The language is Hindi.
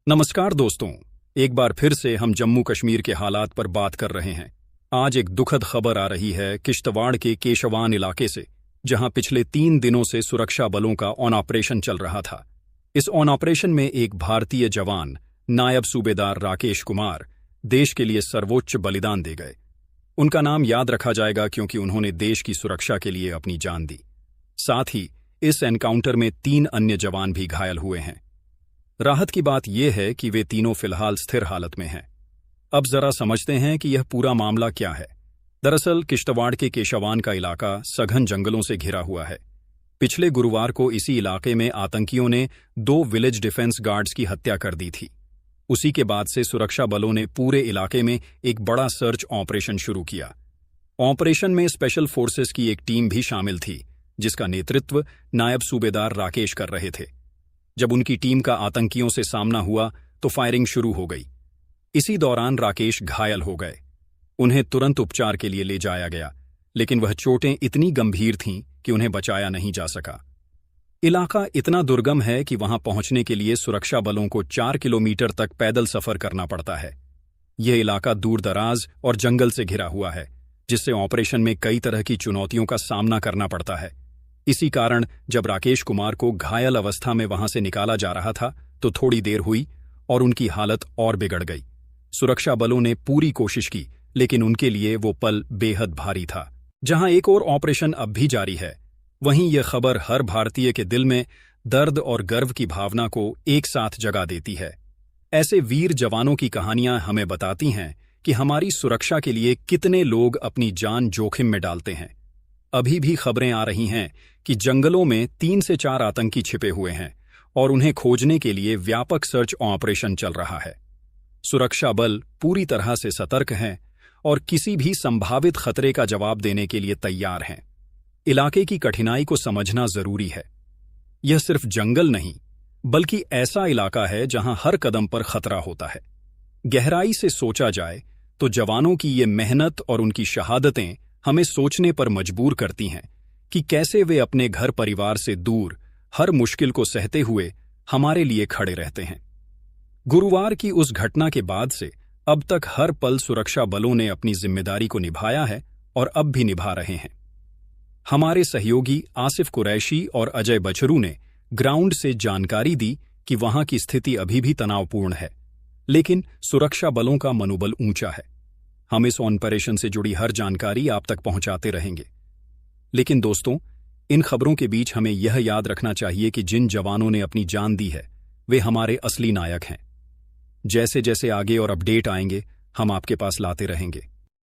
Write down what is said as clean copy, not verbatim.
नमस्कार दोस्तों, एक बार फिर से हम जम्मू कश्मीर के हालात पर बात कर रहे हैं। आज एक दुखद खबर आ रही है किश्तवाड़ के केशवान इलाके से, जहां पिछले 3 दिनों से सुरक्षा बलों का ऑन ऑपरेशन चल रहा था। इस ऑन ऑपरेशन में एक भारतीय जवान नायब सूबेदार राकेश कुमार देश के लिए सर्वोच्च बलिदान दे गए। उनका नाम याद रखा जाएगा क्योंकि उन्होंने देश की सुरक्षा के लिए अपनी जान दी। साथ ही इस एनकाउंटर में 3 अन्य जवान भी घायल हुए हैं। राहत की बात यह है कि वे तीनों फिलहाल स्थिर हालत में हैं। अब जरा समझते हैं कि यह पूरा मामला क्या है। दरअसल किश्तवाड़ के केशवान का इलाका सघन जंगलों से घिरा हुआ है। पिछले गुरुवार को इसी इलाके में आतंकियों ने 2 विलेज डिफेंस गार्ड्स की हत्या कर दी थी। उसी के बाद से सुरक्षा बलों ने पूरे इलाके में एक बड़ा सर्च ऑपरेशन शुरू किया। ऑपरेशन में स्पेशल फोर्सेस की एक टीम भी शामिल थी, जिसका नेतृत्व नायब सूबेदार राकेश कर रहे थे। जब उनकी टीम का आतंकियों से सामना हुआ तो फायरिंग शुरू हो गई। इसी दौरान राकेश घायल हो गए। उन्हें तुरंत उपचार के लिए ले जाया गया, लेकिन वह चोटें इतनी गंभीर थीं कि उन्हें बचाया नहीं जा सका। इलाका इतना दुर्गम है कि वहां पहुंचने के लिए सुरक्षा बलों को 4 किलोमीटर तक पैदल सफर करना पड़ता है। यह इलाका दूर दराज और जंगल से घिरा हुआ है, जिससे ऑपरेशन में कई तरह की चुनौतियों का सामना करना पड़ता है। इसी कारण जब राकेश कुमार को घायल अवस्था में वहां से निकाला जा रहा था तो थोड़ी देर हुई और उनकी हालत और बिगड़ गई। सुरक्षा बलों ने पूरी कोशिश की, लेकिन उनके लिए वो पल बेहद भारी था। जहां एक और ऑपरेशन अब भी जारी है, वहीं यह खबर हर भारतीय के दिल में दर्द और गर्व की भावना को एक साथ जगा देती है। ऐसे वीर जवानों की कहानियां हमें बताती हैं कि हमारी सुरक्षा के लिए कितने लोग अपनी जान जोखिम में डालते हैं। अभी भी खबरें आ रही हैं कि जंगलों में 3 से 4 आतंकी छिपे हुए हैं और उन्हें खोजने के लिए व्यापक सर्च ऑपरेशन चल रहा है। सुरक्षा बल पूरी तरह से सतर्क हैं और किसी भी संभावित खतरे का जवाब देने के लिए तैयार हैं। इलाके की कठिनाई को समझना जरूरी है। यह सिर्फ जंगल नहीं, बल्कि ऐसा इलाका है जहां हर कदम पर खतरा होता है। गहराई से सोचा जाए तो जवानों की ये मेहनत और उनकी शहादतें हमें सोचने पर मजबूर करती हैं कि कैसे वे अपने घर परिवार से दूर हर मुश्किल को सहते हुए हमारे लिए खड़े रहते हैं। गुरुवार की उस घटना के बाद से अब तक हर पल सुरक्षा बलों ने अपनी जिम्मेदारी को निभाया है और अब भी निभा रहे हैं। हमारे सहयोगी आसिफ कुरैशी और अजय बछरू ने ग्राउंड से जानकारी दी कि वहां की स्थिति अभी भी तनावपूर्ण है, लेकिन सुरक्षा बलों का मनोबल ऊंचा है। हम इस ऑपरेशन से जुड़ी हर जानकारी आप तक पहुंचाते रहेंगे। लेकिन दोस्तों, इन खबरों के बीच हमें यह याद रखना चाहिए कि जिन जवानों ने अपनी जान दी है, वे हमारे असली नायक हैं। जैसे जैसे आगे और अपडेट आएंगे, हम आपके पास लाते रहेंगे।